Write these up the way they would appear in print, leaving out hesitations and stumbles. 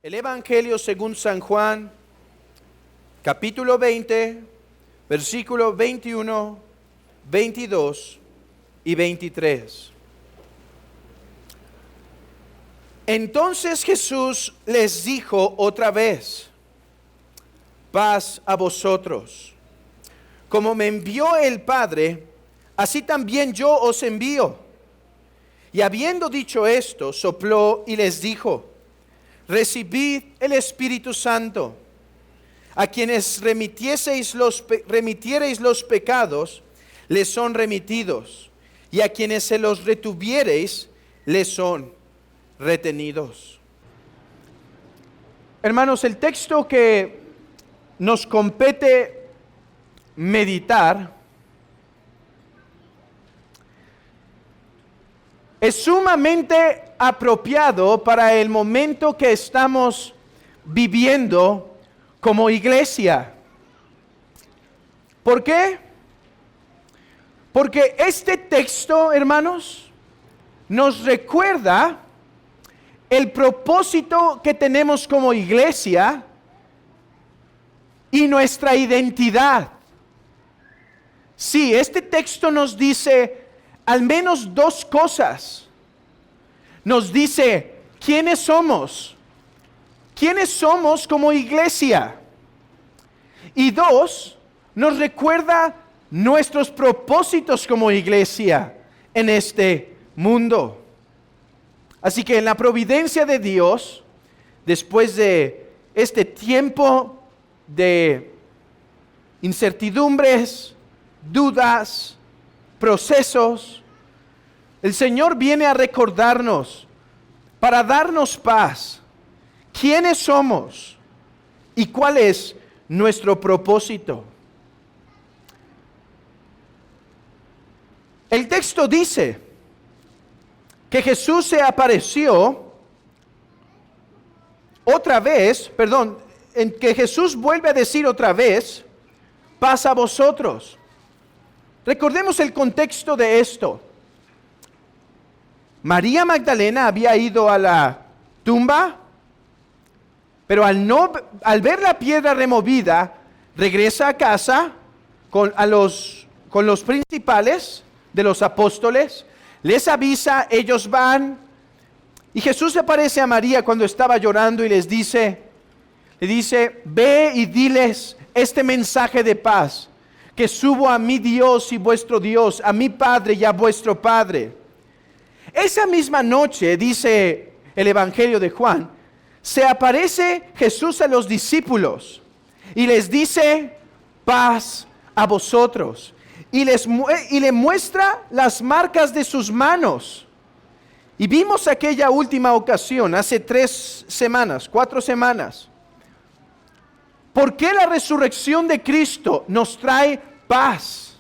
El Evangelio según San Juan, capítulo 20, versículo 21, 22 y 23. Entonces Jesús les dijo otra vez: paz a vosotros. Como me envió el Padre, así también yo os envío. Y habiendo dicho esto, sopló y les dijo: recibid el Espíritu Santo. A quienes remitiereis los pecados, les son remitidos, y a quienes se los retuviereis, les son retenidos. Hermanos, el texto que nos compete meditar es sumamente apropiado para el momento que estamos viviendo como iglesia. ¿Por qué? Porque este texto, hermanos, nos recuerda el propósito que tenemos como iglesia y nuestra identidad. Sí, este texto nos dice al menos dos cosas. Nos dice quiénes somos como iglesia. Y dos, nos recuerda nuestros propósitos como iglesia en este mundo. Así que en la providencia de Dios, después de este tiempo de incertidumbres, dudas, procesos, el Señor viene a recordarnos, para darnos paz, quiénes somos y cuál es nuestro propósito. El texto dice que Jesús se apareció otra vez, en que Jesús vuelve a decir otra vez: paz a vosotros. Recordemos el contexto de esto. María Magdalena había ido a la tumba, pero al ver la piedra removida, regresa a casa con los principales de los apóstoles, les avisa, ellos van, y Jesús se aparece a María cuando estaba llorando y le dice, ve y diles este mensaje de paz, que subo a mi Dios y vuestro Dios, a mi Padre y a vuestro Padre. Esa misma noche, dice el Evangelio de Juan, se aparece Jesús a los discípulos y les dice: paz a vosotros. Y le muestra las marcas de sus manos. Y vimos aquella última ocasión, hace 4 semanas. ¿Por qué la resurrección de Cristo nos trae paz?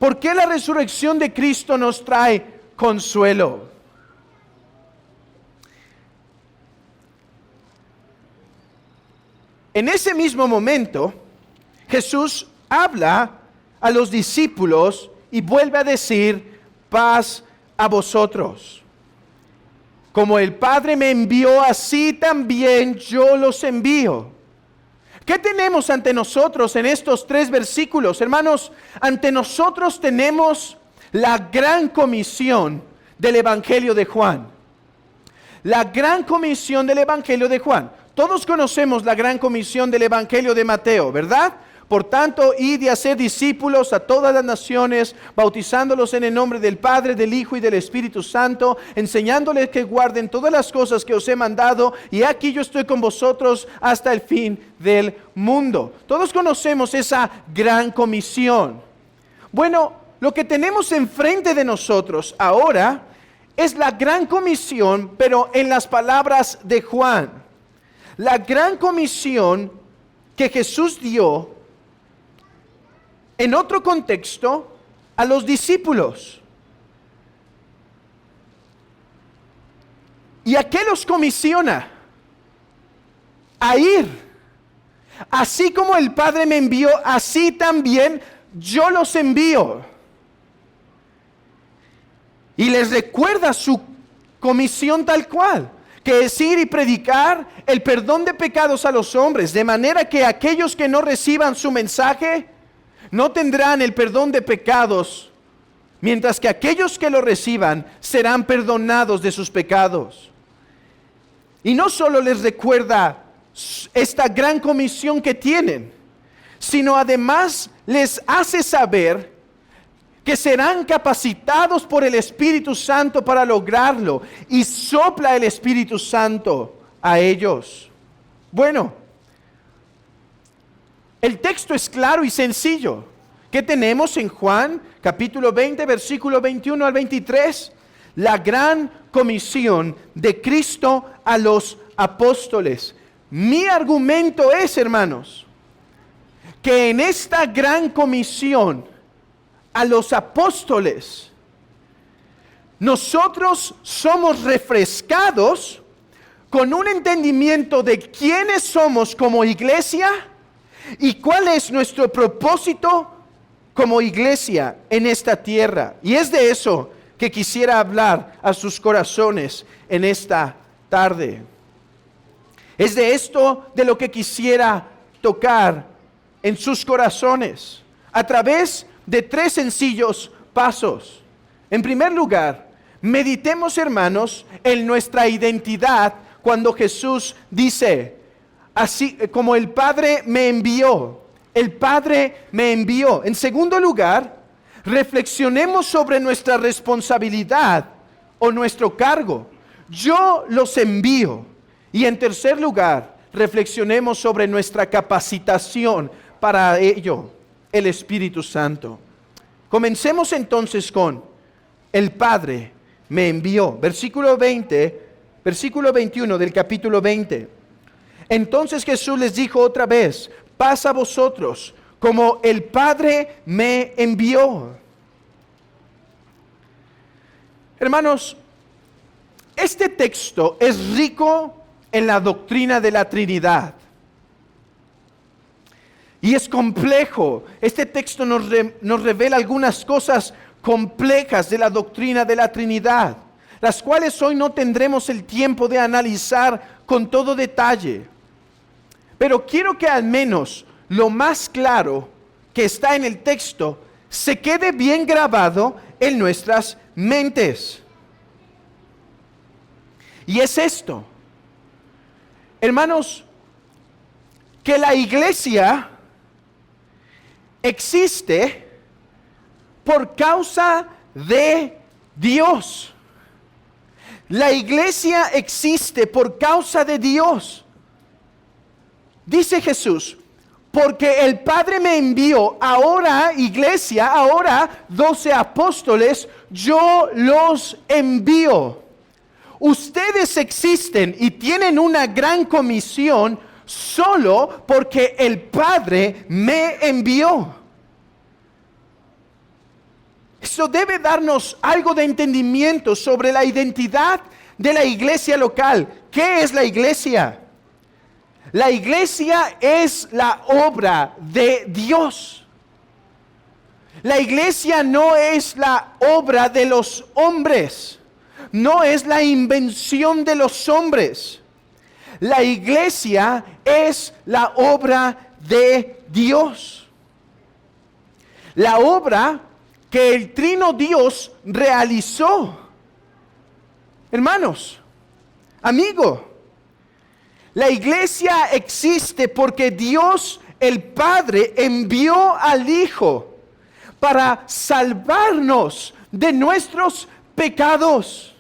¿Por qué la resurrección de Cristo nos trae consuelo? En ese mismo momento, Jesús habla a los discípulos y vuelve a decir: paz a vosotros. Como el Padre me envió, así también yo los envío. ¿Qué tenemos ante nosotros en estos 3 versículos? Hermanos, ante nosotros tenemos la gran comisión del Evangelio de Juan. La gran comisión del Evangelio de Juan. Todos conocemos la gran comisión del Evangelio de Mateo, ¿verdad? Por tanto, id y haced discípulos a todas las naciones, bautizándolos en el nombre del Padre, del Hijo y del Espíritu Santo, enseñándoles que guarden todas las cosas que os he mandado, y aquí yo estoy con vosotros hasta el fin del mundo. Todos conocemos esa gran comisión. Bueno, lo que tenemos enfrente de nosotros ahora es la gran comisión, pero en las palabras de Juan. La gran comisión que Jesús dio en otro contexto a los discípulos. ¿Y a qué los comisiona? A ir. Así como el Padre me envió, así también yo los envío. Y les recuerda su comisión tal cual. que es ir y predicar el perdón de pecados a los hombres, de manera que aquellos que no reciban su mensaje no tendrán el perdón de pecados, mientras que aquellos que lo reciban serán perdonados de sus pecados. Y no solo les recuerda esta gran comisión que tienen, sino además les hace saber que serán capacitados por el Espíritu Santo para lograrlo, y sopla el Espíritu Santo a ellos. Bueno, el texto es claro y sencillo. ¿Qué tenemos en Juan capítulo 20, versículo 21 al 23? La gran comisión de Cristo a los apóstoles. Mi argumento es, hermanos, que en esta gran comisión a los apóstoles, nosotros somos refrescados con un entendimiento de quiénes somos como iglesia y cuál es nuestro propósito como iglesia en esta tierra. Y es de eso que quisiera hablar a sus corazones en esta tarde. Es de esto de lo que quisiera tocar en sus corazones a través de 3 sencillos pasos. En primer lugar, meditemos, hermanos, en nuestra identidad cuando Jesús dice, así como el Padre me envió, el Padre me envió. En segundo lugar, reflexionemos sobre nuestra responsabilidad o nuestro cargo. Yo los envío. Y en tercer lugar, reflexionemos sobre nuestra capacitación para ello, el Espíritu Santo. Comencemos entonces con el Padre me envió. Versículo 21 del capítulo 20. Entonces Jesús les dijo otra vez, paz a vosotros, como el Padre me envió. Hermanos, este texto es rico en la doctrina de la Trinidad. Y es complejo. Este texto nos revela algunas cosas complejas de la doctrina de la Trinidad, las cuales hoy no tendremos el tiempo de analizar con todo detalle. Pero quiero que al menos lo más claro que está en el texto se quede bien grabado en nuestras mentes. Y es esto, hermanos, que la iglesia existe por causa de Dios. La iglesia existe por causa de Dios. Dice Jesús, porque el Padre me envió, ahora iglesia, ahora 12 apóstoles, yo los envío. Ustedes existen y tienen una gran comisión solo porque el Padre me envió. Eso debe darnos algo de entendimiento sobre la identidad de la iglesia local. ¿Qué es la iglesia? La iglesia es la obra de Dios. La iglesia no es la obra de los hombres, no es la invención de los hombres. La iglesia es la obra de Dios. La obra que el Trino Dios realizó. Hermanos, amigo, la iglesia existe porque Dios el Padre envió al Hijo para salvarnos de nuestros pecados.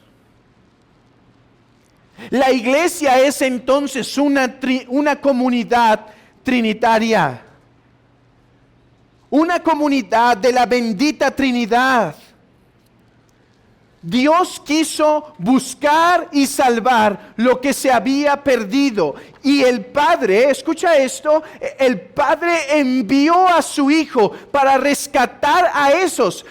La iglesia es entonces una comunidad trinitaria, una comunidad de la bendita Trinidad. Dios quiso buscar y salvar lo que se había perdido. Y el Padre, escucha esto, el Padre envió a su Hijo para rescatar a esos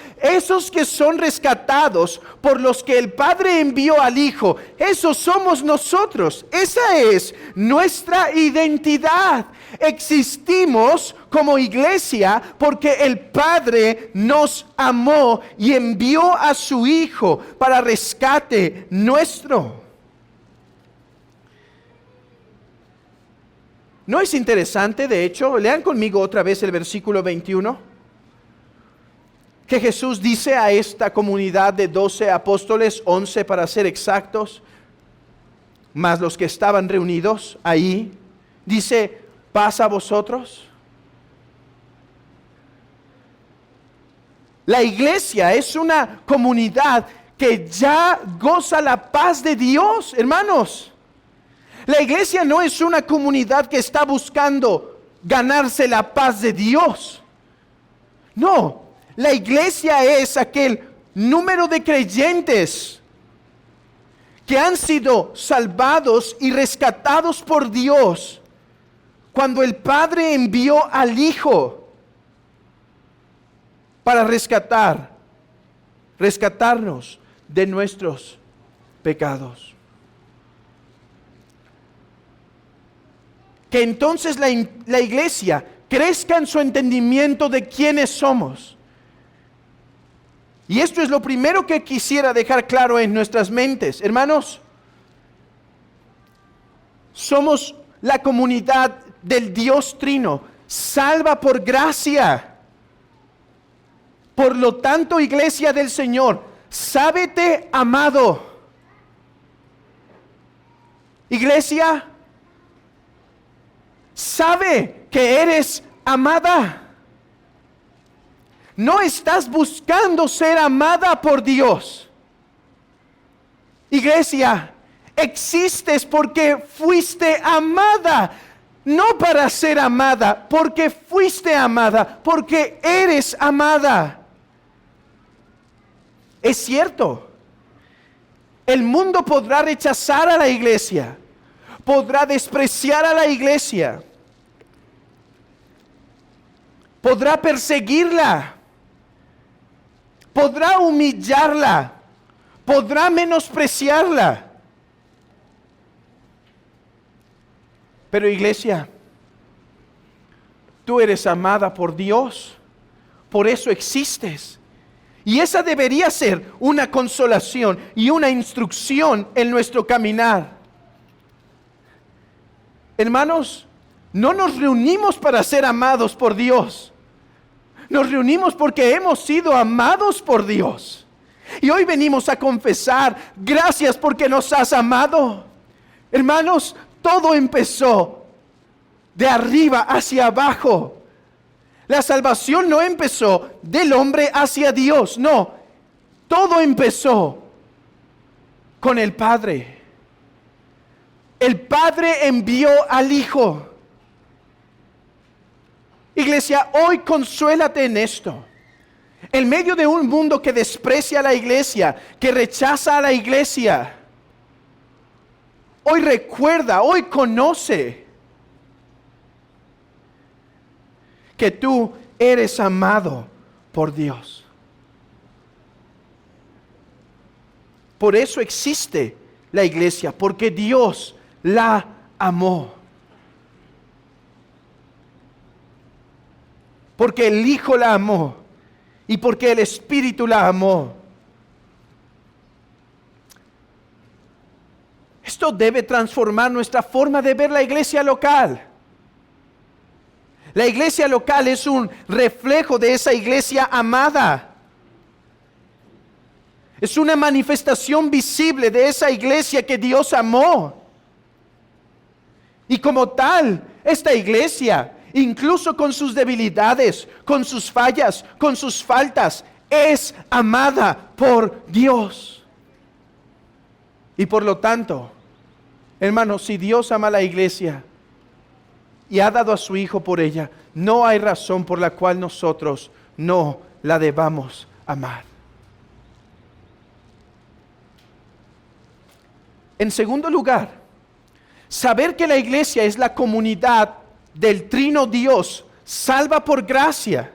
que son rescatados por los que el Padre envió al Hijo. Esos somos nosotros. Esa es nuestra identidad. Existimos como iglesia porque el Padre nos amó y envió a su Hijo para rescate nuestro. ¿No es interesante, de hecho? Lean conmigo otra vez el versículo 21. Que Jesús dice a esta comunidad de 12 apóstoles, 11 para ser exactos, más los que estaban reunidos ahí, dice, paz a vosotros. La iglesia es una comunidad que ya goza la paz de Dios, hermanos. La iglesia no es una comunidad que está buscando ganarse la paz de Dios. No, la iglesia es aquel número de creyentes que han sido salvados y rescatados por Dios cuando el Padre envió al Hijo para rescatarnos de nuestros pecados. Que entonces la iglesia crezca en su entendimiento de quiénes somos. Y esto es lo primero que quisiera dejar claro en nuestras mentes. Hermanos, somos la comunidad del Dios Trino, salva por gracia. Por lo tanto, iglesia del Señor, sábete amado. Iglesia, sabe que eres amada. No estás buscando ser amada por Dios. Iglesia, existes porque fuiste amada. No para ser amada, porque fuiste amada, porque eres amada. Es cierto, el mundo podrá rechazar a la iglesia, podrá despreciar a la iglesia, podrá perseguirla, podrá humillarla, podrá menospreciarla. Pero iglesia, tú eres amada por Dios, por eso existes. Y esa debería ser una consolación y una instrucción en nuestro caminar. Hermanos, no nos reunimos para ser amados por Dios. Nos reunimos porque hemos sido amados por Dios. Y hoy venimos a confesar, gracias porque nos has amado. Hermanos, todo empezó de arriba hacia abajo. La salvación no empezó del hombre hacia Dios, no. Todo empezó con el Padre. El Padre envió al Hijo. Iglesia, hoy consuélate en esto. En medio de un mundo que desprecia a la iglesia, que rechaza a la iglesia, hoy recuerda, hoy conoce que tú eres amado por Dios. Por eso existe la iglesia, porque Dios la amó. Porque el Hijo la amó y porque el Espíritu la amó. Esto debe transformar nuestra forma de ver la iglesia local. La iglesia local es un reflejo de esa iglesia amada. Es una manifestación visible de esa iglesia que Dios amó. Y como tal, esta iglesia, incluso con sus debilidades, con sus fallas, con sus faltas, es amada por Dios. Y por lo tanto, hermanos, si Dios ama a la iglesia y ha dado a su Hijo por ella, no hay razón por la cual nosotros no la debamos amar. En segundo lugar, saber que la iglesia es la comunidad del Trino Dios, salva por gracia,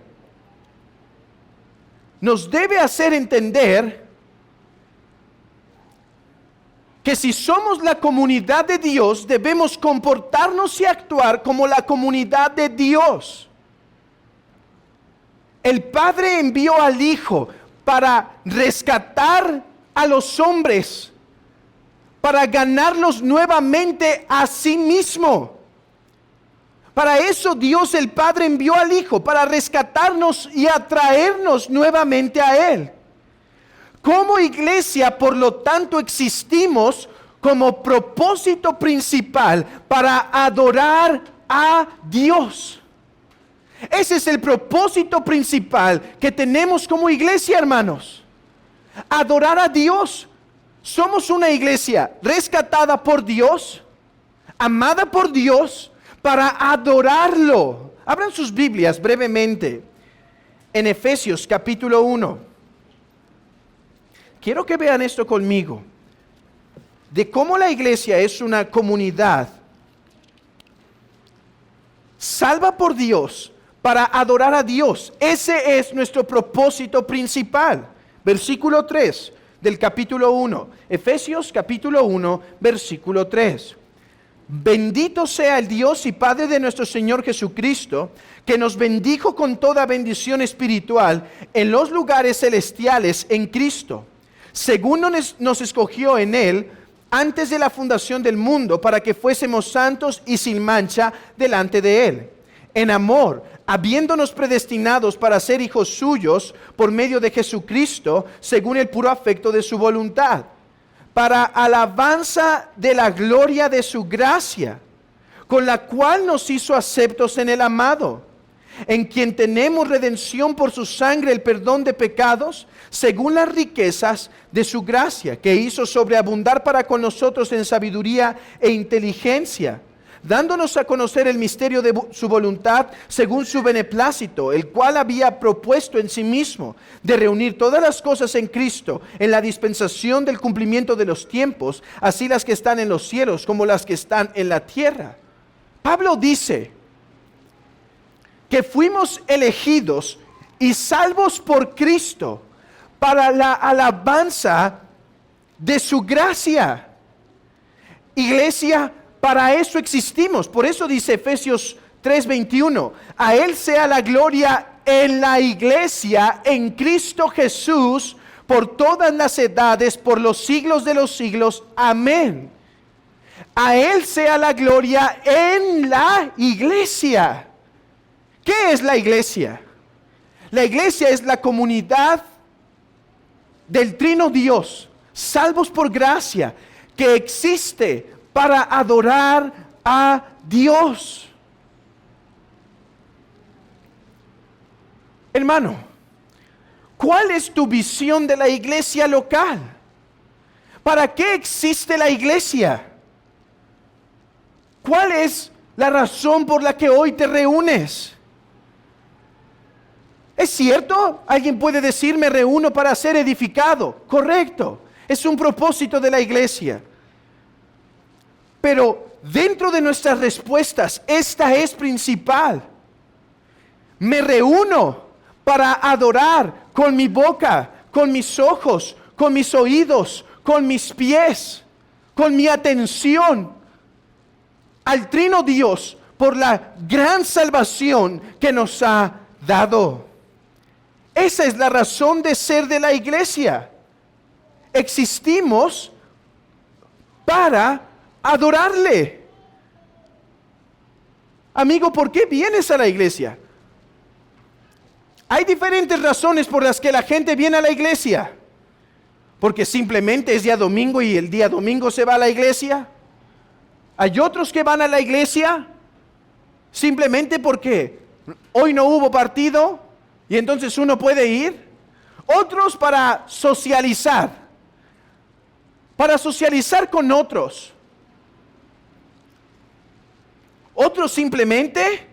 nos debe hacer entender que si somos la comunidad de Dios, debemos comportarnos y actuar como la comunidad de Dios. El Padre envió al Hijo para rescatar a los hombres, para ganarlos nuevamente a sí mismo. Para eso Dios el Padre envió al Hijo, para rescatarnos y atraernos nuevamente a Él. Como iglesia, por lo tanto, existimos como propósito principal para adorar a Dios. Ese es el propósito principal que tenemos como iglesia, hermanos. Adorar a Dios. Somos una iglesia rescatada por Dios, amada por Dios, para adorarlo. Abran sus Biblias brevemente en Efesios capítulo 1. Quiero que vean esto conmigo, de cómo la iglesia es una comunidad salva por Dios para adorar a Dios. Ese es nuestro propósito principal. Versículo 3 del capítulo 1. Efesios capítulo 1, versículo 3. Bendito sea el Dios y Padre de nuestro Señor Jesucristo, que nos bendijo con toda bendición espiritual en los lugares celestiales en Cristo, según nos escogió en Él antes de la fundación del mundo, para que fuésemos santos y sin mancha delante de Él. En amor, habiéndonos predestinados para ser hijos suyos por medio de Jesucristo, según el puro afecto de su voluntad, para alabanza de la gloria de su gracia, con la cual nos hizo aceptos en el amado, en quien tenemos redención por su sangre, el perdón de pecados, según las riquezas de su gracia, que hizo sobreabundar para con nosotros en sabiduría e inteligencia, dándonos a conocer el misterio de su voluntad, según su beneplácito, el cual había propuesto en sí mismo, de reunir todas las cosas en Cristo, en la dispensación del cumplimiento de los tiempos, así las que están en los cielos como las que están en la tierra. Pablo dice que fuimos elegidos y salvos por Cristo para la alabanza de su gracia. Iglesia, para eso existimos. Por eso dice Efesios 3:21, a Él sea la gloria en la iglesia, en Cristo Jesús, por todas las edades, por los siglos de los siglos. Amén. A Él sea la gloria en la iglesia. ¿Qué es la iglesia? La iglesia es la comunidad del Trino Dios, salvos por gracia, que existe para adorar a Dios. Hermano, ¿cuál es tu visión de la iglesia local? ¿Para qué existe la iglesia? ¿Cuál es la razón por la que hoy te reúnes? ¿Es cierto? Alguien puede decir, me reúno para ser edificado. Correcto, es un propósito de la iglesia. Pero dentro de nuestras respuestas, esta es principal. Me reúno para adorar con mi boca, con mis ojos, con mis oídos, con mis pies, con mi atención al Trino Dios por la gran salvación que nos ha dado. Esa es la razón de ser de la iglesia. Existimos para adorarle. Amigo, ¿por qué vienes a la iglesia? Hay diferentes razones por las que la gente viene a la iglesia. Porque simplemente es día domingo y el día domingo se va a la iglesia. Hay otros que van a la iglesia simplemente porque hoy no hubo partido y entonces uno puede ir. Otros para socializar con otros. Otros simplemente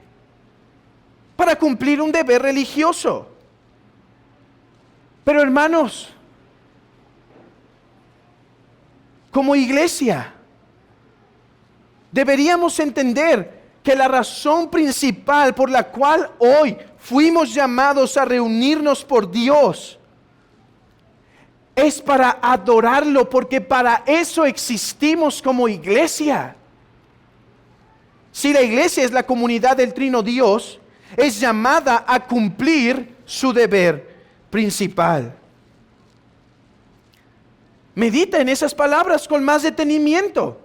para cumplir un deber religioso. Pero hermanos, como iglesia, deberíamos entender que la razón principal por la cual hoy fuimos llamados a reunirnos por Dios es para adorarlo, porque para eso existimos como iglesia. Si la iglesia es la comunidad del Trino Dios, es llamada a cumplir su deber principal. Medita en esas palabras con más detenimiento.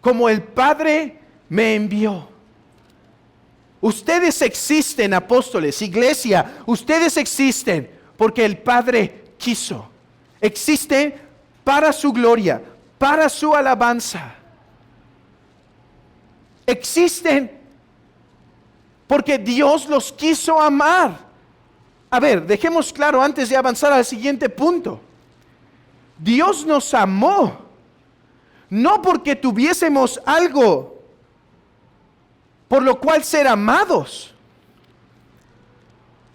Como el Padre me envió. Ustedes existen, apóstoles, iglesia, ustedes existen porque el Padre quiso. Existen para su gloria, para su alabanza. Existen porque Dios los quiso amar. A ver, dejemos claro antes de avanzar al siguiente punto. Dios nos amó, no porque tuviésemos algo por lo cual ser amados,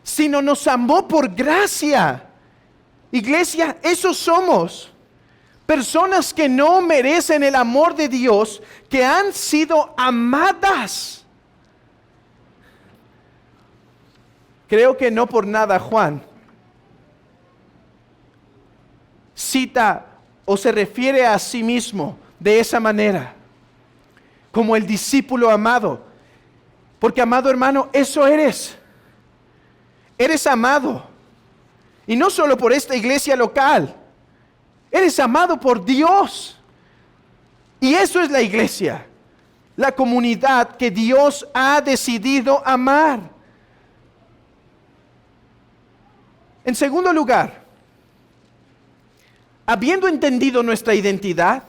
sino nos amó por gracia. Iglesia, esos somos. Personas que no merecen el amor de Dios, que han sido amadas. Creo que no por nada Juan cita o se refiere a sí mismo de esa manera, como el discípulo amado. Porque, amado hermano, eso eres. Eres amado. Y no solo por esta iglesia local. Eres amado por Dios. Y eso es la iglesia. La comunidad que Dios ha decidido amar. En segundo lugar, habiendo entendido nuestra identidad,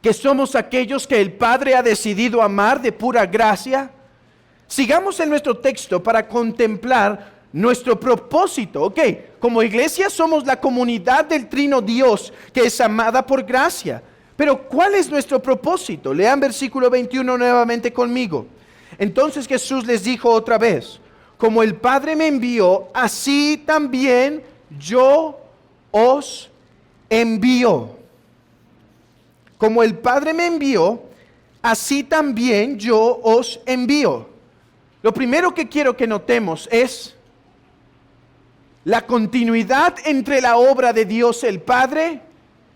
que somos aquellos que el Padre ha decidido amar de pura gracia, sigamos en nuestro texto para contemplar nuestro propósito. Ok, como iglesia somos la comunidad del Trino Dios que es amada por gracia. Pero ¿cuál es nuestro propósito? Lean versículo 21 nuevamente conmigo. Entonces Jesús les dijo otra vez: como el Padre me envió, así también yo os envío. Como el Padre me envió, así también yo os envío. Lo primero que quiero que notemos es la continuidad entre la obra de Dios el Padre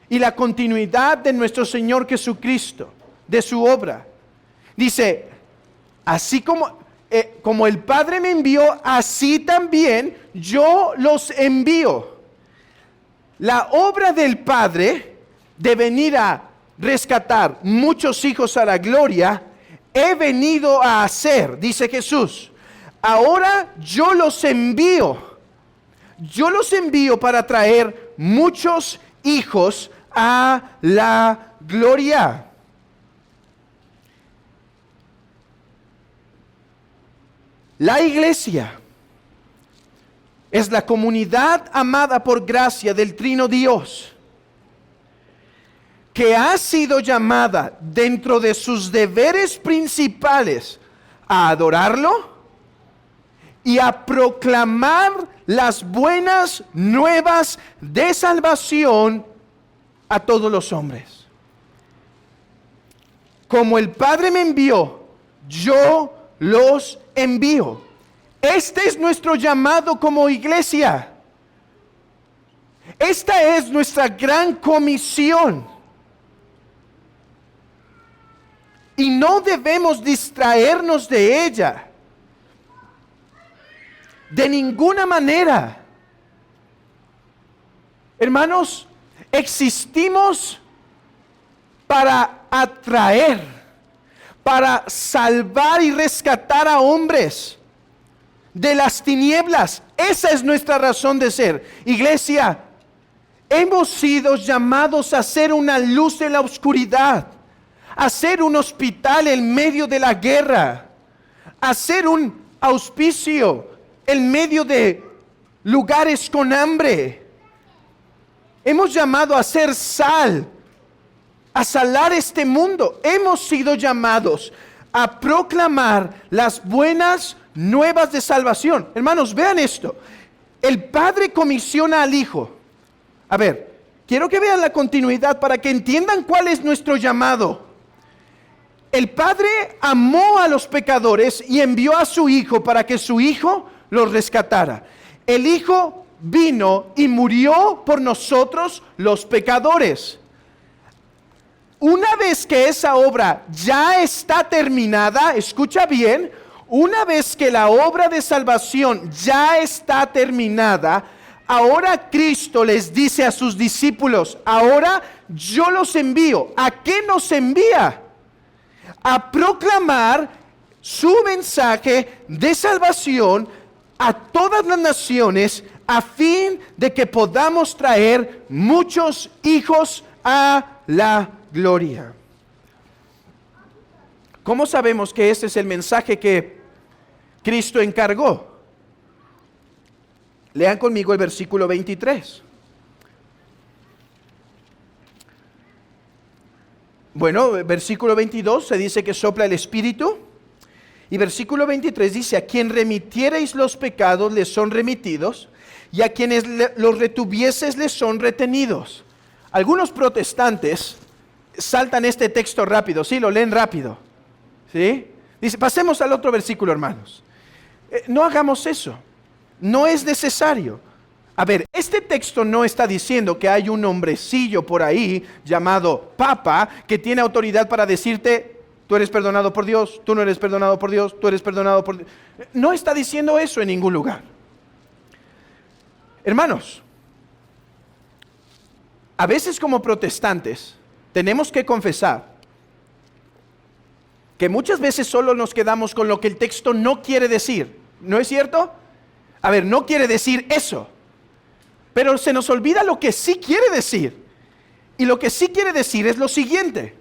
y la continuidad de nuestro Señor Jesucristo, de su obra. Dice, así como el Padre me envió, así también yo los envío. La obra del Padre de venir a rescatar muchos hijos a la gloria, he venido a hacer, dice Jesús. Ahora yo los envío para traer muchos hijos a la gloria. La iglesia es la comunidad amada por gracia del Trino Dios, que ha sido llamada dentro de sus deberes principales a adorarlo y a proclamar las buenas nuevas de salvación a todos los hombres. Como el Padre me envió, yo los envío. Este es nuestro llamado como iglesia. Esta es nuestra gran comisión. Y no debemos distraernos de ella. De ninguna manera. Hermanos, existimos para atraer, para salvar y rescatar a hombres de las tinieblas. Esa es nuestra razón de ser. Iglesia, hemos sido llamados a ser una luz en la oscuridad, a ser un hospital en medio de la guerra, a ser un auspicio en medio de lugares con hambre. Hemos llamado a ser sal, a salar este mundo. Hemos sido llamados a proclamar las buenas nuevas de salvación. Hermanos, vean esto. El Padre comisiona al Hijo. A ver, quiero que vean la continuidad para que entiendan cuál es nuestro llamado. El Padre amó a los pecadores y envió a su Hijo para que su Hijo los rescatara. El Hijo vino y murió por nosotros los pecadores. Una vez que esa obra ya está terminada, escucha bien, una vez que la obra de salvación ya está terminada, ahora Cristo les dice a sus discípulos: ahora yo los envío. ¿A qué nos envía? A proclamar su mensaje de salvación a todas las naciones, a fin de que podamos traer muchos hijos a la gloria. ¿Cómo sabemos que este es el mensaje que Cristo encargó? Lean conmigo el versículo 23. Bueno, versículo 22 se dice que sopla el Espíritu. Y versículo 23 dice: a quien remitiereis los pecados les son remitidos, y a quienes los retuvieses les son retenidos. Algunos protestantes saltan este texto rápido, sí, lo leen rápido. ¿Sí? Dice, pasemos al otro versículo, hermanos. No hagamos eso. No es necesario. A ver, este texto no está diciendo que hay un hombrecillo por ahí llamado Papa que tiene autoridad para decirte: tú eres perdonado por Dios, tú no eres perdonado por Dios, tú eres perdonado por Dios. No está diciendo eso en ningún lugar. Hermanos, a veces como protestantes tenemos que confesar que muchas veces solo nos quedamos con lo que el texto no quiere decir. ¿No es cierto? A ver, no quiere decir eso. Pero se nos olvida lo que sí quiere decir. Y lo que sí quiere decir es lo siguiente.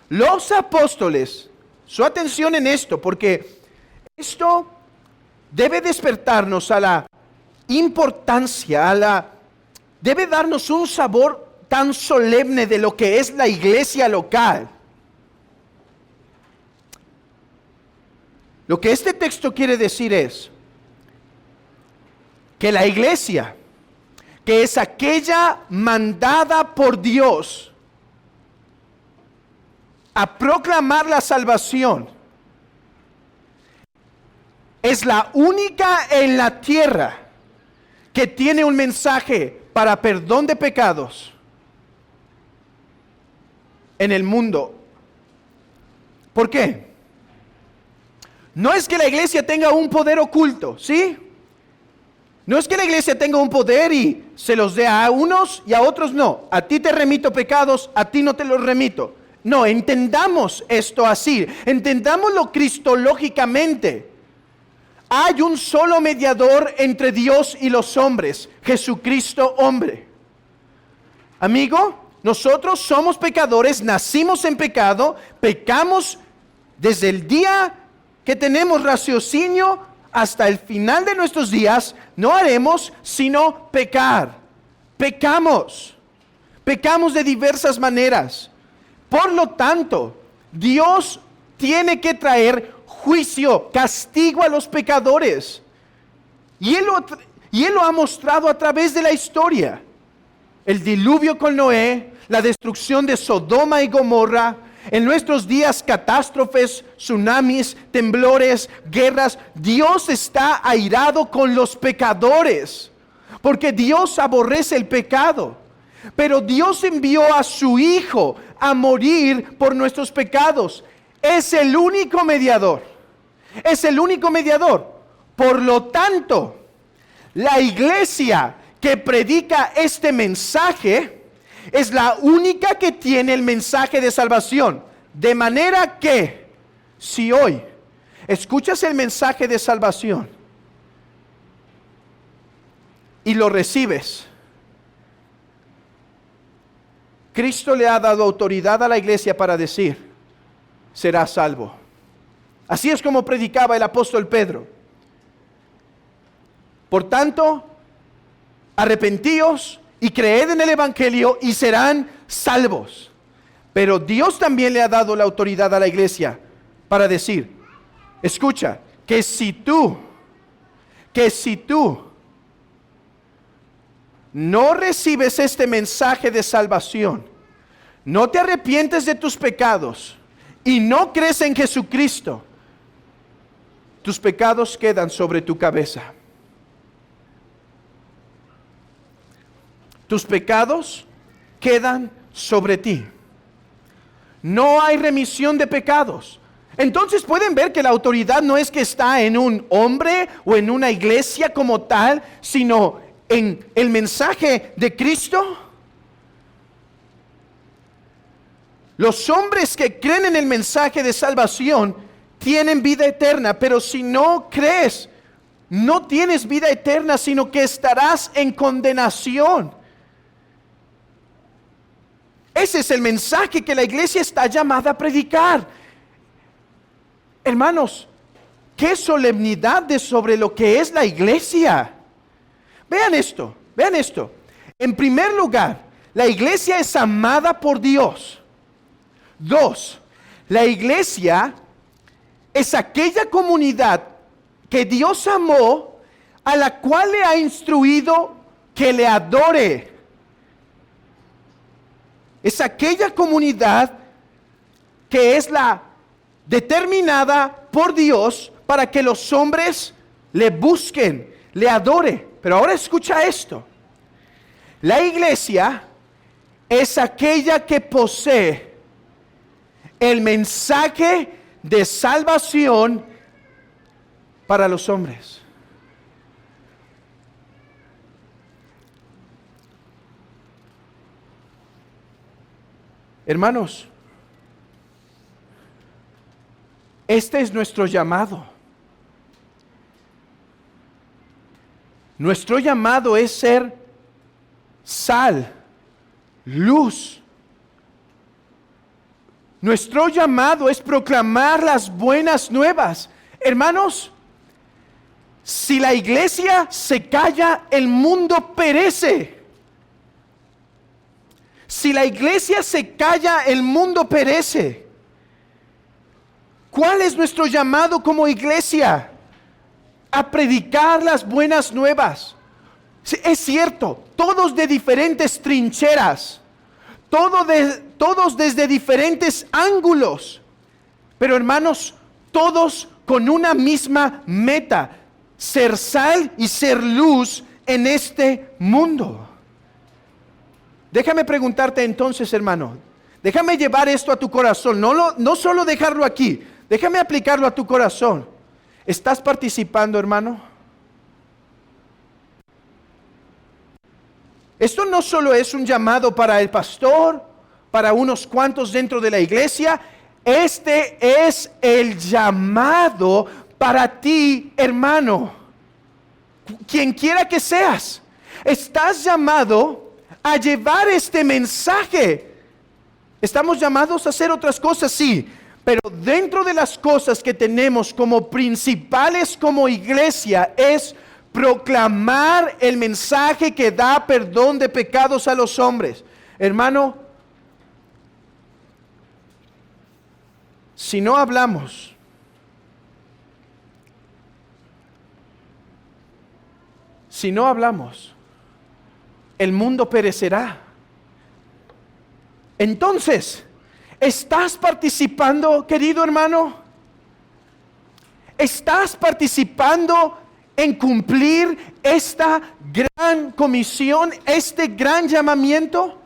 Los apóstoles, su atención en esto, porque esto debe despertarnos a la importancia, debe darnos un sabor tan solemne de lo que es la iglesia local. Lo que este texto quiere decir es que la iglesia, que es aquella mandada por Dios a proclamar la salvación, es la única en la tierra que tiene un mensaje para perdón de pecados en el mundo. ¿Por qué? No es que la iglesia tenga un poder oculto, ¿sí? No es que la iglesia tenga un poder y se los dé a unos y a otros no. A ti te remito pecados, a ti no te los remito. No, entendamos esto así, entendámoslo cristológicamente. Hay un solo mediador entre Dios y los hombres, Jesucristo hombre. Amigo, nosotros somos pecadores, nacimos en pecado, pecamos desde el día que tenemos raciocinio hasta el final de nuestros días. No haremos sino pecar. Pecamos de diversas maneras. Por lo tanto, Dios tiene que traer juicio, castigo a los pecadores. Y Él lo ha mostrado a través de la historia. El diluvio con Noé, la destrucción de Sodoma y Gomorra, en nuestros días catástrofes, tsunamis, temblores, guerras. Dios está airado con los pecadores, porque Dios aborrece el pecado. Pero Dios envió a su Hijo a morir por nuestros pecados. Es el único mediador. Es el único mediador. Por lo tanto, la iglesia que predica este mensaje es la única que tiene el mensaje de salvación. De manera que, si hoy escuchas el mensaje de salvación y lo recibes, Cristo le ha dado autoridad a la iglesia para decir: serás salvo. Así es como predicaba el apóstol Pedro. Por tanto, arrepentíos y creed en el evangelio y serán salvos. Pero Dios también le ha dado la autoridad a la iglesia para decir: escucha, que si tú no recibes este mensaje de salvación, no te arrepientes de tus pecados y no crees en Jesucristo, tus pecados quedan sobre tu cabeza. Tus pecados quedan sobre ti. No hay remisión de pecados. Entonces pueden ver que la autoridad no es que está en un hombre o en una iglesia como tal, sino en el mensaje de Cristo. Los hombres que creen en el mensaje de salvación tienen vida eterna, pero si no crees, no tienes vida eterna, sino que estarás en condenación. Ese es el mensaje que la iglesia está llamada a predicar. Hermanos, qué solemnidad de sobre lo que es la iglesia. Vean esto, vean esto. En primer lugar, la iglesia es amada por Dios. 2, la iglesia es aquella comunidad que Dios amó, a la cual le ha instruido que le adore. Es aquella comunidad que es la determinada por Dios para que los hombres le busquen, le adoren. Pero ahora escucha esto. La iglesia es aquella que posee el mensaje de salvación para los hombres. Hermanos, este es nuestro llamado. Nuestro llamado es ser sal, luz. Nuestro llamado es proclamar las buenas nuevas. Hermanos, si la iglesia se calla, el mundo perece. Si la iglesia se calla, el mundo perece. ¿Cuál es nuestro llamado como iglesia? A predicar las buenas nuevas. Es cierto, todos de diferentes trincheras, todos desde diferentes ángulos, pero hermanos, todos con una misma meta: ser sal y ser luz en este mundo. Déjame preguntarte entonces, hermano, déjame llevar esto a tu corazón, no solo dejarlo aquí, déjame aplicarlo a tu corazón. ¿Estás participando, hermano? Esto no solo es un llamado para el pastor, para unos cuantos dentro de la iglesia. Este es el llamado para ti, hermano. Quien quiera que seas, estás llamado a llevar este mensaje. Estamos llamados a hacer otras cosas, sí, pero dentro de las cosas que tenemos como principales como iglesia es proclamar el mensaje que da perdón de pecados a los hombres. Hermano, si no hablamos, el mundo perecerá. Entonces, ¿estás participando, querido hermano? ¿Estás participando en cumplir esta gran comisión, este gran llamamiento?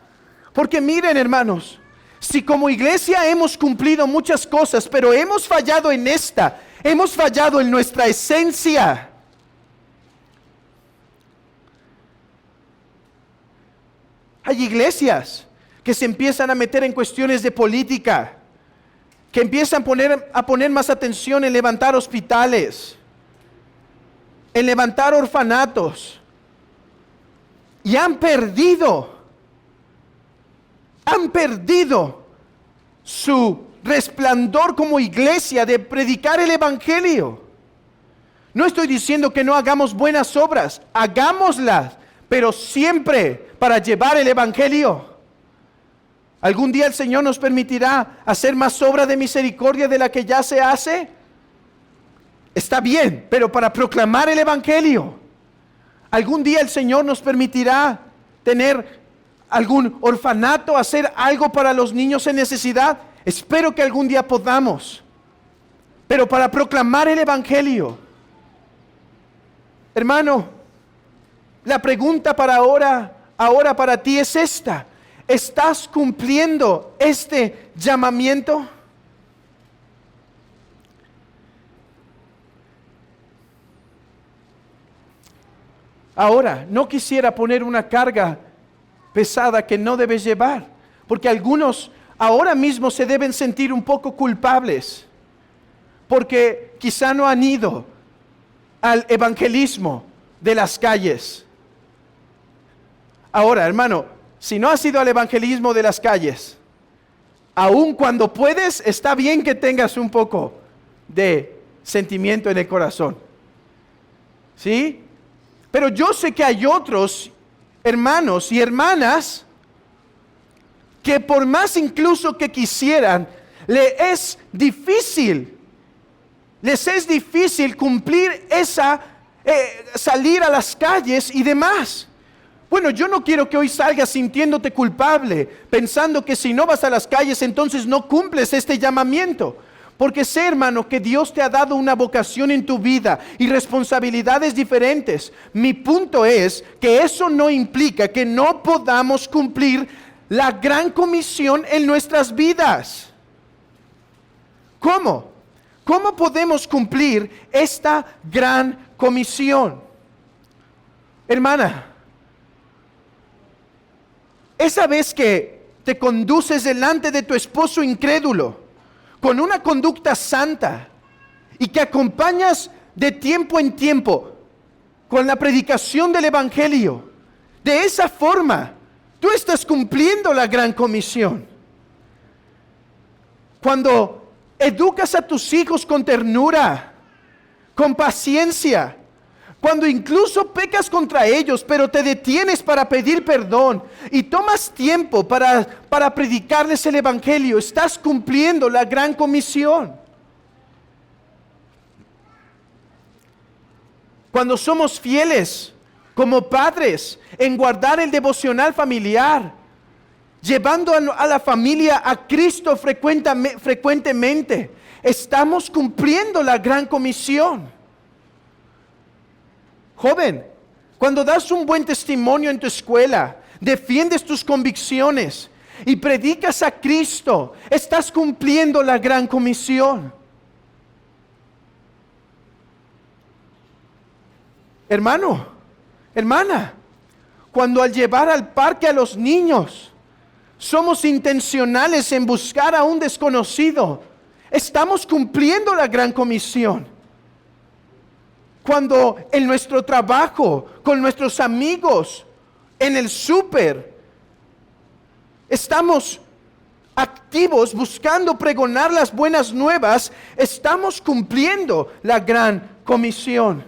Porque miren, hermanos, si como iglesia hemos cumplido muchas cosas, pero hemos fallado en esta, hemos fallado en nuestra esencia. Hay iglesias que se empiezan a meter en cuestiones de política, que empiezan a poner más atención en levantar hospitales, en levantar orfanatos, y han perdido su resplandor como iglesia de predicar el evangelio. No estoy diciendo que no hagamos buenas obras, hagámoslas, pero siempre para llevar el evangelio. ¿Algún día el Señor nos permitirá hacer más obra de misericordia de la que ya se hace? Está bien, pero para proclamar el evangelio. ¿Algún día el Señor nos permitirá tener algún orfanato, hacer algo para los niños en necesidad? Espero que algún día podamos, pero para proclamar el evangelio. Hermano, la pregunta para ahora para ti es esta: ¿estás cumpliendo este llamamiento? Ahora, no quisiera poner una carga pesada que no debes llevar, porque algunos ahora mismo se deben sentir un poco culpables, porque quizá no han ido al evangelismo de las calles. Ahora, hermano, si no has ido al evangelismo de las calles, aun cuando puedes, está bien que tengas un poco de sentimiento en el corazón. ¿Sí? Pero yo sé que hay otros hermanos y hermanas que por más incluso que quisieran, les es difícil cumplir salir a las calles y demás. Bueno, yo no quiero que hoy salgas sintiéndote culpable, pensando que si no vas a las calles entonces no cumples este llamamiento. Porque sé, hermano, que Dios te ha dado una vocación en tu vida y responsabilidades diferentes. Mi punto es que eso no implica que no podamos cumplir la gran comisión en nuestras vidas. ¿Cómo? ¿Cómo podemos cumplir esta gran comisión? Hermana, esa vez que te conduces delante de tu esposo incrédulo, con una conducta santa, y que acompañas de tiempo en tiempo con la predicación del Evangelio, de esa forma, tú estás cumpliendo la gran comisión. Cuando educas a tus hijos con ternura, con paciencia, cuando incluso pecas contra ellos, pero te detienes para pedir perdón y tomas tiempo para predicarles el Evangelio, estás cumpliendo la gran comisión. Cuando somos fieles como padres en guardar el devocional familiar, llevando a la familia a Cristo frecuentemente, estamos cumpliendo la gran comisión. Joven, cuando das un buen testimonio en tu escuela, defiendes tus convicciones y predicas a Cristo, estás cumpliendo la gran comisión. Hermano, hermana, cuando al llevar al parque a los niños, somos intencionales en buscar a un desconocido, estamos cumpliendo la gran comisión. Cuando en nuestro trabajo, con nuestros amigos, en el súper, estamos activos buscando pregonar las buenas nuevas, estamos cumpliendo la gran comisión.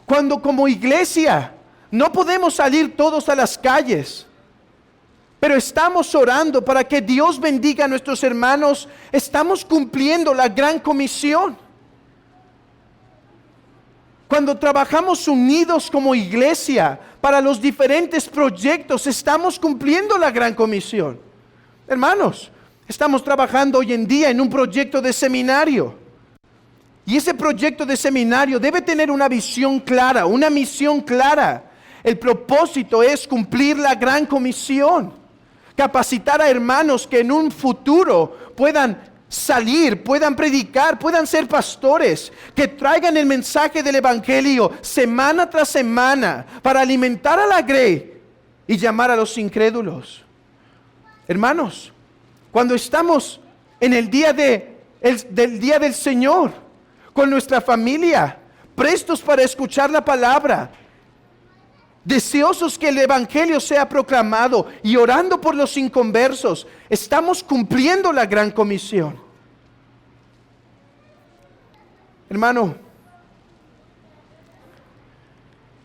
Cuando como iglesia no podemos salir todos a las calles, pero estamos orando para que Dios bendiga a nuestros hermanos, estamos cumpliendo la gran comisión. Cuando trabajamos unidos como iglesia para los diferentes proyectos, estamos cumpliendo la gran comisión. Hermanos, estamos trabajando hoy en día en un proyecto de seminario. Y ese proyecto de seminario debe tener una visión clara, una misión clara. El propósito es cumplir la gran comisión. Capacitar a hermanos que en un futuro puedan salir, puedan predicar, puedan ser pastores, que traigan el mensaje del Evangelio semana tras semana para alimentar a la grey y llamar a los incrédulos. Hermanos, cuando estamos en el día del día del Señor, con nuestra familia, prestos para escuchar la palabra, deseosos que el Evangelio sea proclamado y orando por los inconversos, estamos cumpliendo la gran comisión. Hermano,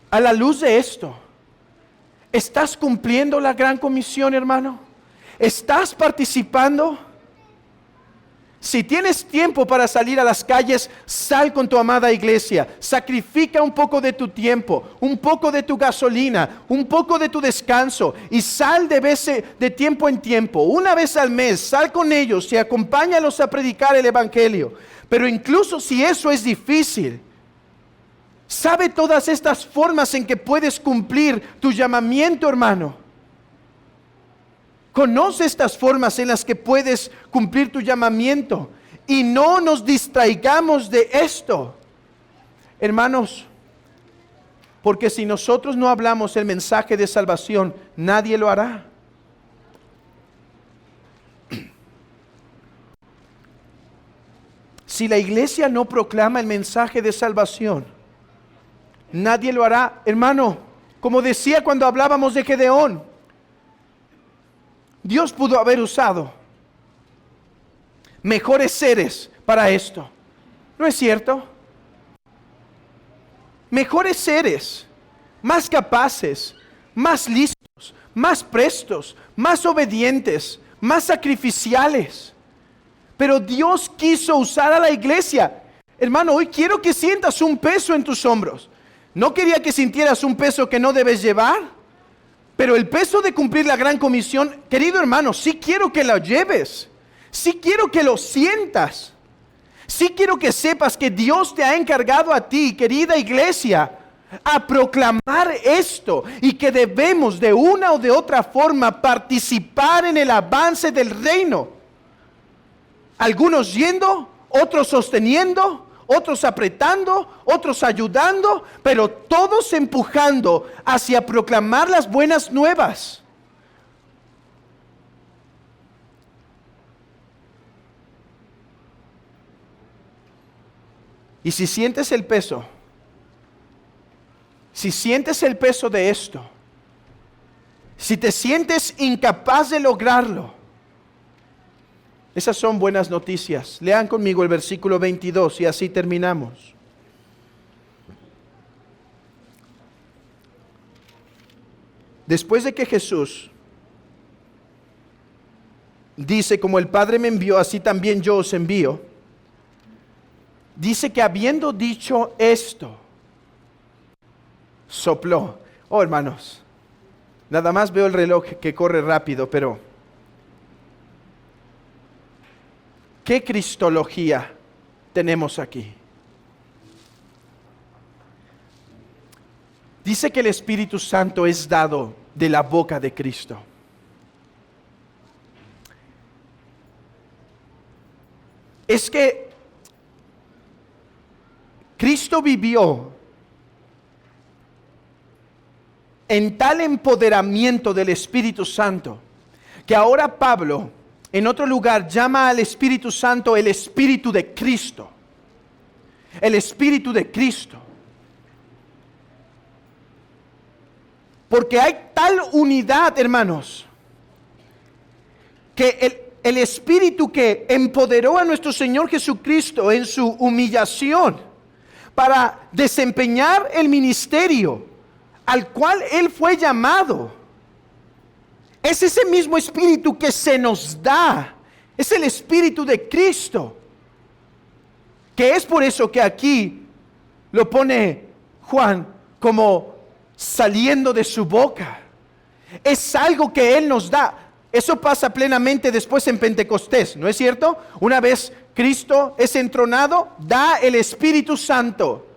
a la luz de esto, ¿estás cumpliendo la gran comisión, hermano? ¿Estás participando? Si tienes tiempo para salir a las calles, sal con tu amada iglesia. Sacrifica un poco de tu tiempo, un poco de tu gasolina, un poco de tu descanso y sal de tiempo en tiempo. Una vez al mes, sal con ellos y acompáñalos a predicar el Evangelio. Pero incluso si eso es difícil, sabe todas estas formas en que puedes cumplir tu llamamiento, hermano. Conoce estas formas en las que puedes cumplir tu llamamiento y no nos distraigamos de esto, hermanos, porque si nosotros no hablamos el mensaje de salvación, nadie lo hará. Si la iglesia no proclama el mensaje de salvación, nadie lo hará. Hermano, como decía cuando hablábamos de Gedeón, Dios pudo haber usado mejores seres para esto. ¿No es cierto? Mejores seres, más capaces, más listos, más prestos, más obedientes, más sacrificiales. Pero Dios quiso usar a la iglesia. Hermano, hoy quiero que sientas un peso en tus hombros. No quería que sintieras un peso que no debes llevar, pero el peso de cumplir la gran comisión, querido hermano, sí quiero que lo lleves. Sí quiero que lo sientas. Sí quiero que sepas que Dios te ha encargado a ti, querida iglesia, a proclamar esto y que debemos de una o de otra forma participar en el avance del reino. Algunos yendo, otros sosteniendo, otros apretando, otros ayudando, pero todos empujando hacia proclamar las buenas nuevas. Y si sientes el peso, de esto, si te sientes incapaz de lograrlo, esas son buenas noticias. Lean conmigo el versículo 22 y así terminamos. Después de que Jesús dice, como el Padre me envió, así también yo os envío, dice que habiendo dicho esto, sopló. Oh, hermanos, nada más veo el reloj que corre rápido, pero ¿qué cristología tenemos aquí? Dice que el Espíritu Santo es dado de la boca de Cristo. Es que Cristo vivió en tal empoderamiento del Espíritu Santo que ahora Pablo en otro lugar llama al Espíritu Santo el Espíritu de Cristo. El Espíritu de Cristo. Porque hay tal unidad, hermanos, que el Espíritu que empoderó a nuestro Señor Jesucristo en su humillación para desempeñar el ministerio al cual Él fue llamado, es ese mismo Espíritu que se nos da. Es el Espíritu de Cristo. Que es por eso que aquí lo pone Juan como saliendo de su boca. Es algo que Él nos da. Eso pasa plenamente después en Pentecostés, ¿no es cierto? Una vez Cristo es entronado, da el Espíritu Santo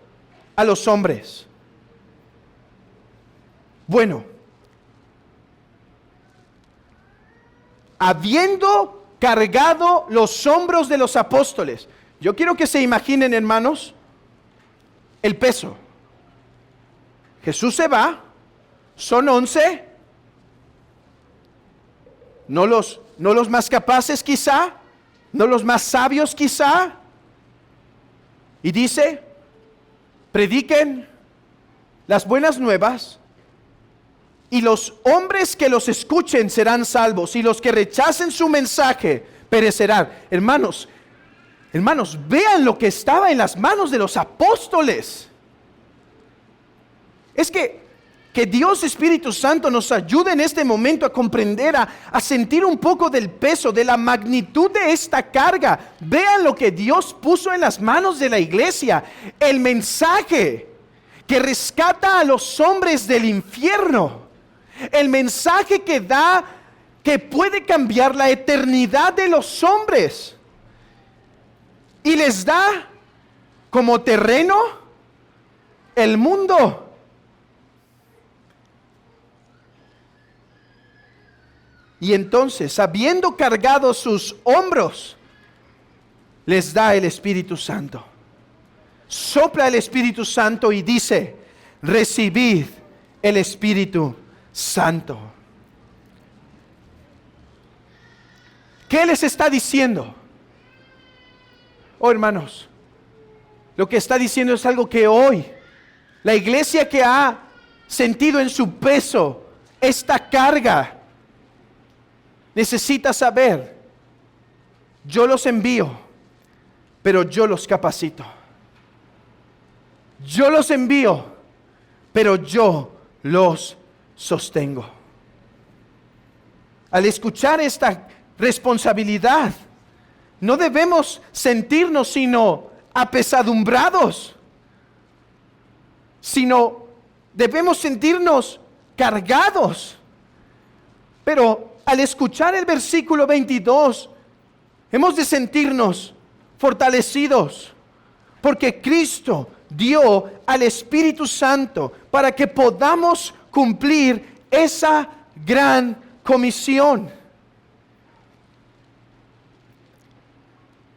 a los hombres. Bueno, habiendo cargado los hombros de los apóstoles, yo quiero que se imaginen, hermanos, el peso. Jesús se va, son 11, no los más capaces quizá, no los más sabios quizá, y dice, prediquen las buenas nuevas, y los hombres que los escuchen serán salvos, y los que rechacen su mensaje perecerán. Hermanos, vean lo que estaba en las manos de los apóstoles. Es que Dios Espíritu Santo nos ayude en este momento a comprender, a sentir un poco del peso, de la magnitud de esta carga. Vean lo que Dios puso en las manos de la iglesia. El mensaje que rescata a los hombres del infierno. El mensaje que da, que puede cambiar la eternidad de los hombres. Y les da como terreno el mundo. Y entonces, habiendo cargado sus hombros, les da el Espíritu Santo. Sopla el Espíritu Santo y dice, recibid el Espíritu Santo. ¿Qué les está diciendo? Oh, hermanos, lo que está diciendo es algo que hoy la iglesia que ha sentido en su peso esta carga necesita saber: yo los envío, pero yo los capacito. Yo los envío, pero yo los sostengo. Al escuchar esta responsabilidad, no debemos sentirnos sino apesadumbrados, sino debemos sentirnos cargados. Pero al escuchar el versículo 22, hemos de sentirnos fortalecidos, porque Cristo dio al Espíritu Santo para que podamos cumplir esa gran comisión.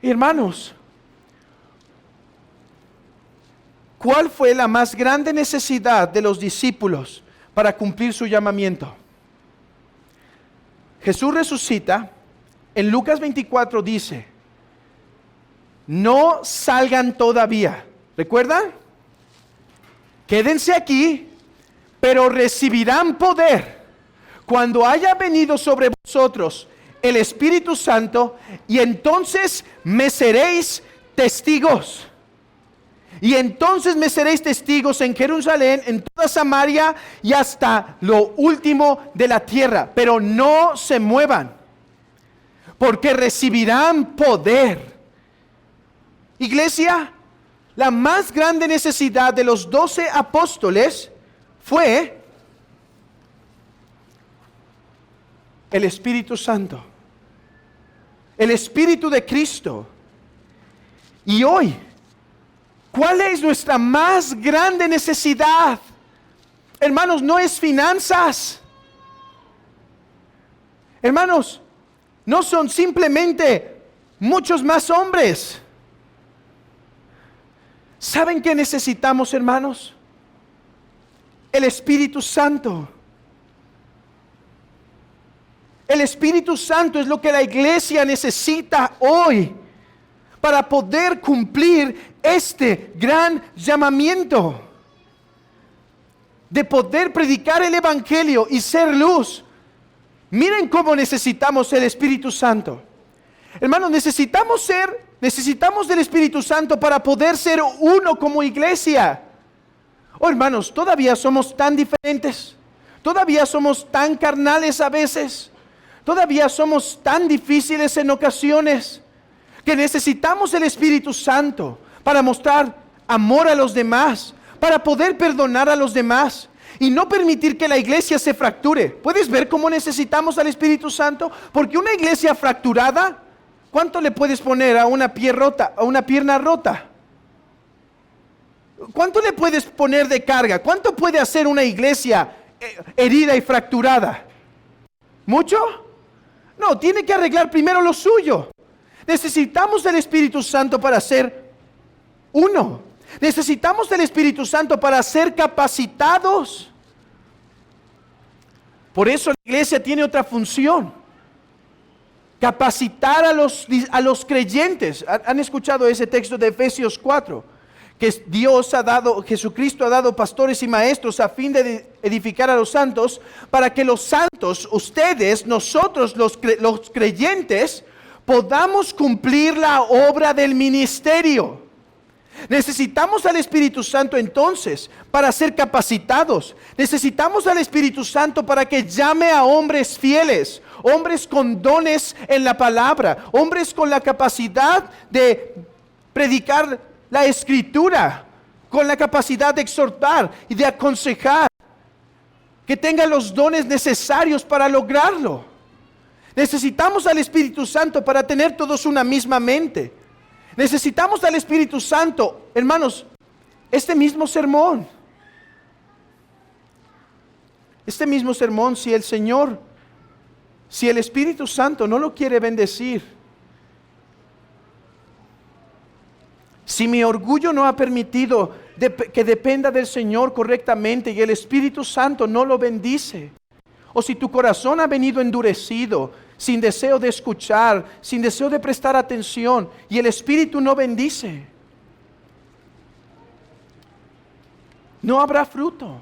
Hermanos, ¿cuál fue la más grande necesidad de los discípulos para cumplir su llamamiento? Jesús resucita. En Lucas 24 dice: no salgan todavía. ¿Recuerdan? Quédense aquí, pero recibirán poder cuando haya venido sobre vosotros el Espíritu Santo, y entonces me seréis testigos. Y entonces me seréis testigos en Jerusalén, en toda Samaria y hasta lo último de la tierra. Pero no se muevan, porque recibirán poder. Iglesia, la más grande necesidad de los 12 apóstoles fue el Espíritu Santo, el Espíritu de Cristo. Y hoy, ¿cuál es nuestra más grande necesidad? Hermanos, no es finanzas. Hermanos, no son simplemente muchos más hombres. ¿Saben qué necesitamos, hermanos? El Espíritu Santo. El Espíritu Santo es lo que la iglesia necesita hoy para poder cumplir este gran llamamiento de poder predicar el Evangelio y ser luz. Miren cómo necesitamos el Espíritu Santo. Hermanos, necesitamos del Espíritu Santo para poder ser uno como iglesia. Oh, hermanos, todavía somos tan diferentes. Todavía somos tan carnales a veces. Todavía somos tan difíciles en ocasiones, que necesitamos el Espíritu Santo para mostrar amor a los demás, para poder perdonar a los demás y no permitir que la iglesia se fracture. ¿Puedes ver cómo necesitamos al Espíritu Santo? Porque una iglesia fracturada, ¿cuánto le puedes poner a una pierna rota? ¿Cuánto le puedes poner de carga? ¿Cuánto puede hacer una iglesia herida y fracturada? ¿Mucho? No, tiene que arreglar primero lo suyo. Necesitamos del Espíritu Santo para ser uno. Necesitamos del Espíritu Santo para ser capacitados. Por eso la iglesia tiene otra función: capacitar a los creyentes. ¿Han escuchado ese texto de Efesios 4? Que Jesucristo ha dado pastores y maestros a fin de edificar a los santos, para que los santos, ustedes, nosotros los creyentes, podamos cumplir la obra del ministerio. Necesitamos al Espíritu Santo entonces para ser capacitados. Necesitamos al Espíritu Santo para que llame a hombres fieles, hombres con dones en la palabra, hombres con la capacidad de predicar la Escritura, con la capacidad de exhortar y de aconsejar, que tengan los dones necesarios para lograrlo. Necesitamos al Espíritu Santo para tener todos una misma mente. Necesitamos al Espíritu Santo, hermanos. Este mismo sermón, si el Espíritu Santo no lo quiere bendecir, si mi orgullo no ha permitido que dependa del Señor correctamente y el Espíritu Santo no lo bendice, o si tu corazón ha venido endurecido, sin deseo de escuchar, sin deseo de prestar atención, y el Espíritu no bendice, no habrá fruto.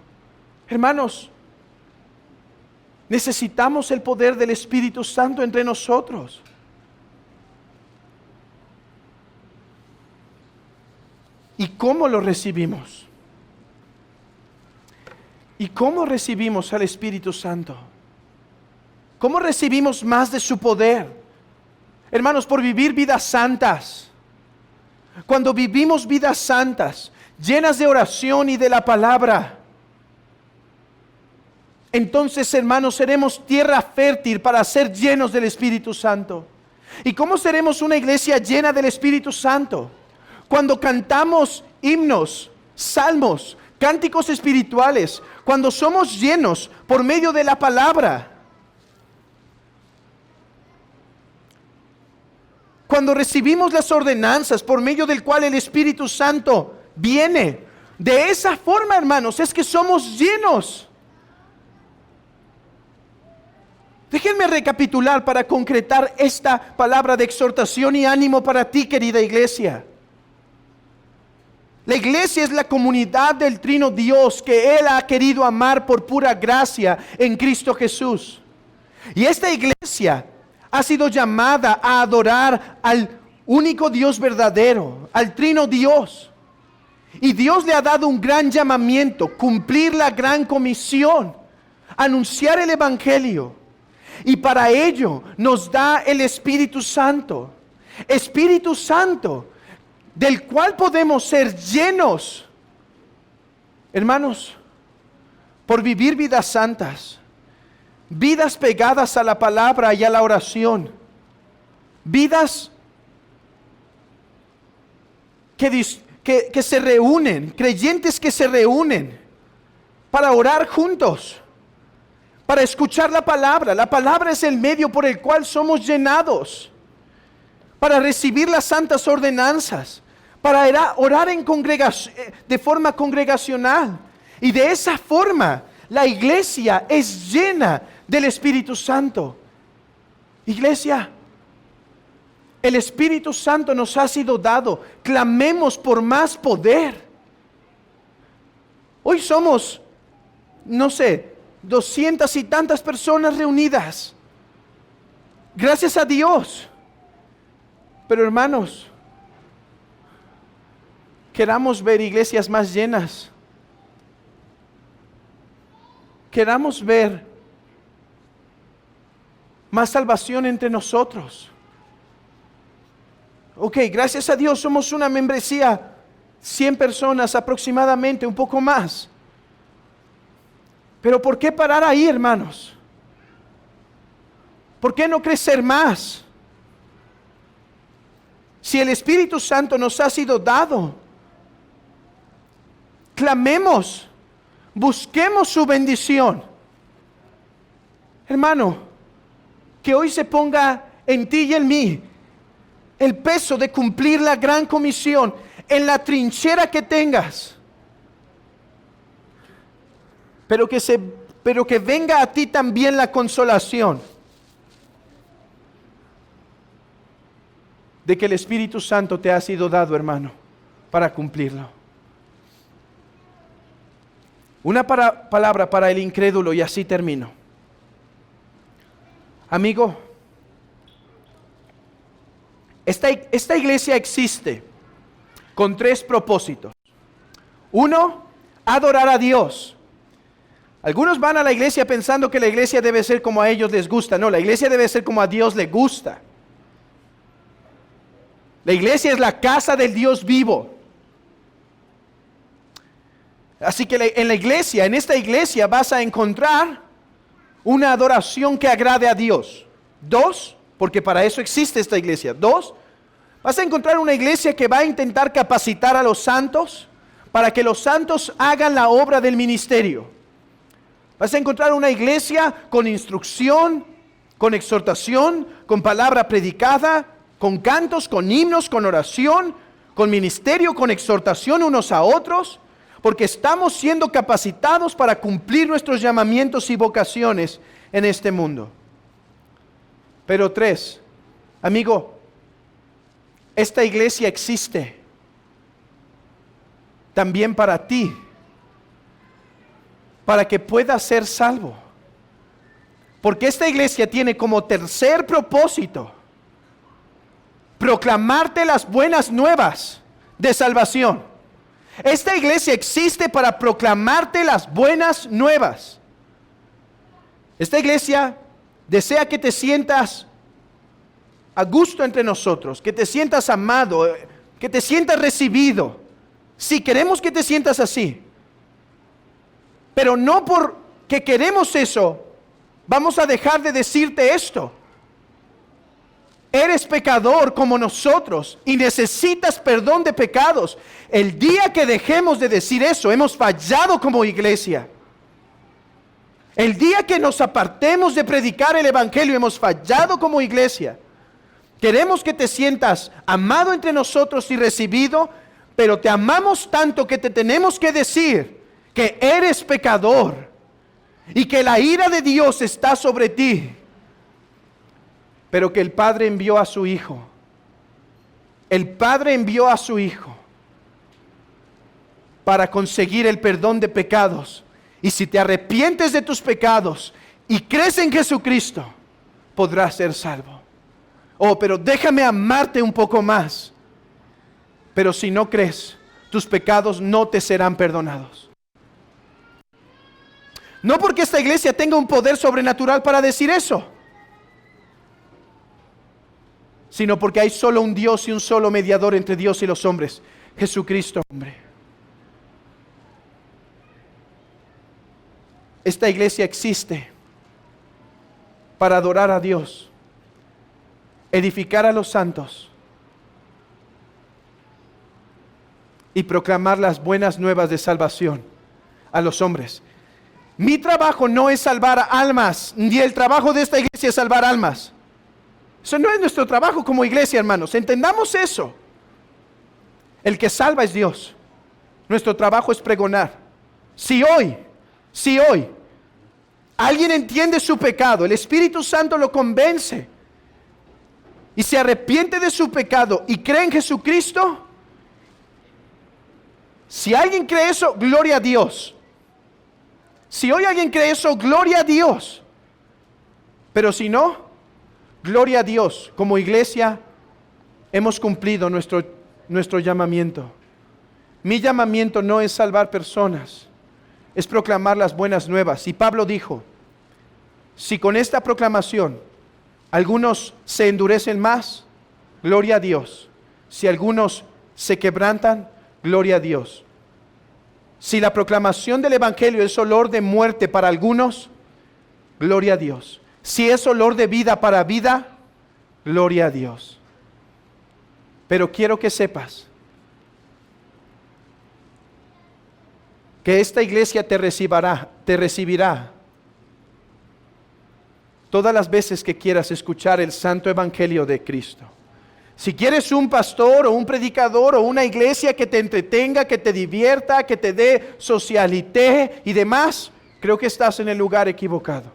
Hermanos, necesitamos el poder del Espíritu Santo entre nosotros. ¿Y cómo lo recibimos? ¿Y cómo recibimos al Espíritu Santo? ¿Cómo recibimos más de su poder? Hermanos, por vivir vidas santas. Cuando vivimos vidas santas, llenas de oración y de la palabra, entonces, hermanos, seremos tierra fértil para ser llenos del Espíritu Santo. ¿Y cómo seremos una iglesia llena del Espíritu Santo? Cuando cantamos himnos, salmos, cánticos espirituales, cuando somos llenos por medio de la palabra. Cuando recibimos las ordenanzas por medio del cual el Espíritu Santo viene. De esa forma, hermanos, es que somos llenos. Déjenme recapitular para concretar esta palabra de exhortación y ánimo para ti, querida iglesia. La iglesia es la comunidad del Trino Dios que Él ha querido amar por pura gracia en Cristo Jesús. Y esta iglesia ha sido llamada a adorar al único Dios verdadero, al Trino Dios. Y Dios le ha dado un gran llamamiento, cumplir la gran comisión, anunciar el Evangelio. Y para ello nos da el Espíritu Santo. Espíritu Santo, del cual podemos ser llenos, hermanos, por vivir vidas santas, vidas pegadas a la palabra y a la oración, vidas que se reúnen, creyentes que se reúnen para orar juntos, para escuchar la palabra. La palabra es el medio por el cual somos llenados, para recibir las santas ordenanzas, para orar en congregación, de forma congregacional. Y de esa forma la iglesia es llena del Espíritu Santo. Iglesia, el Espíritu Santo nos ha sido dado. Clamemos por más poder. Hoy somos, 200 y tantas personas reunidas. Gracias a Dios. Pero hermanos, queramos ver iglesias más llenas. Queramos ver más salvación entre nosotros. Ok, gracias a Dios somos una membresía, 100 personas aproximadamente, un poco más. Pero ¿por qué parar ahí, hermanos? ¿Por qué no crecer más? Si el Espíritu Santo nos ha sido dado, clamemos, busquemos su bendición. Hermano, que hoy se ponga en ti y en mí el peso de cumplir la gran comisión en la trinchera que tengas. Pero que venga a ti también la consolación de que el Espíritu Santo te ha sido dado, hermano, para cumplirlo. Una palabra para el incrédulo y así termino. Amigo, esta iglesia existe con 3 propósitos. 1, adorar a Dios. Algunos van a la iglesia pensando que la iglesia debe ser como a ellos les gusta. No, la iglesia debe ser como a Dios le gusta. La iglesia es la casa del Dios vivo. Así que en esta iglesia vas a encontrar una adoración que agrade a Dios. 2, porque para eso existe esta iglesia. 2, vas a encontrar una iglesia que va a intentar capacitar a los santos para que los santos hagan la obra del ministerio. Vas a encontrar una iglesia con instrucción, con exhortación, con palabra predicada, con cantos, con himnos, con oración, con ministerio, con exhortación unos a otros, porque estamos siendo capacitados para cumplir nuestros llamamientos y vocaciones en este mundo. Pero 3, amigo, esta iglesia existe también para ti, para que puedas ser salvo. Porque esta iglesia tiene como tercer propósito proclamarte las buenas nuevas de salvación. Esta iglesia existe para proclamarte las buenas nuevas. Esta iglesia desea que te sientas a gusto entre nosotros, que te sientas amado, que te sientas recibido. Sí, queremos que te sientas así. Pero no porque queremos eso, vamos a dejar de decirte esto. Eres pecador como nosotros y necesitas perdón de pecados. El día que dejemos de decir eso, hemos fallado como iglesia. El día que nos apartemos de predicar el evangelio, hemos fallado como iglesia. Queremos que te sientas amado entre nosotros y recibido, pero te amamos tanto que te tenemos que decir que eres pecador y que la ira de Dios está sobre ti, pero que el Padre envió a su Hijo. El Padre envió a su Hijo para conseguir el perdón de pecados. Y si te arrepientes de tus pecados y crees en Jesucristo, podrás ser salvo. Oh, pero déjame amarte un poco más. Pero si no crees, tus pecados no te serán perdonados. No porque esta iglesia tenga un poder sobrenatural para decir eso, sino porque hay solo un Dios y un solo mediador entre Dios y los hombres, Jesucristo, hombre. Esta iglesia existe para adorar a Dios, edificar a los santos y proclamar las buenas nuevas de salvación a los hombres. Mi trabajo no es salvar almas, ni el trabajo de esta iglesia es salvar almas. Eso no es nuestro trabajo como iglesia, hermanos. Entendamos eso. El que salva es Dios. Nuestro trabajo es pregonar. Si hoy alguien entiende su pecado, el Espíritu Santo lo convence y se arrepiente de su pecado y cree en Jesucristo, si alguien cree eso, gloria a Dios. Si hoy alguien cree eso, gloria a Dios. Pero si no, gloria a Dios. Como iglesia hemos cumplido nuestro llamamiento. Mi llamamiento no es salvar personas, es proclamar las buenas nuevas. Y Pablo dijo, si con esta proclamación algunos se endurecen más, gloria a Dios. Si algunos se quebrantan, gloria a Dios. Si la proclamación del evangelio es olor de muerte para algunos, gloria a Dios. Si es olor de vida para vida, gloria a Dios. Pero quiero que sepas que esta iglesia te recibirá todas las veces que quieras escuchar el santo evangelio de Cristo. Si quieres un pastor o un predicador o una iglesia que te entretenga, que te divierta, que te dé socialité y demás, creo que estás en el lugar equivocado.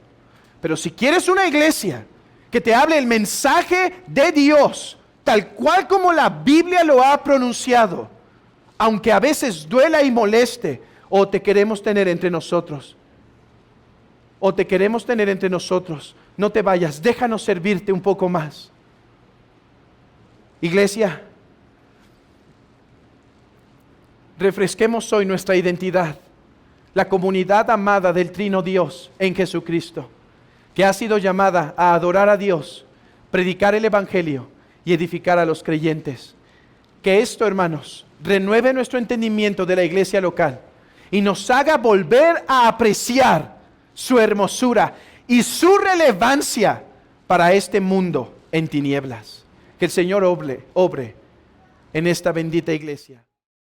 Pero si quieres una iglesia que te hable el mensaje de Dios, tal cual como la Biblia lo ha pronunciado, aunque a veces duela y moleste, o te queremos tener entre nosotros, no te vayas, déjanos servirte un poco más. Iglesia, refresquemos hoy nuestra identidad, la comunidad amada del Trino Dios en Jesucristo, que ha sido llamada a adorar a Dios, predicar el evangelio y edificar a los creyentes. Que esto, hermanos, renueve nuestro entendimiento de la iglesia local y nos haga volver a apreciar su hermosura y su relevancia para este mundo en tinieblas. Que el Señor obre en esta bendita iglesia.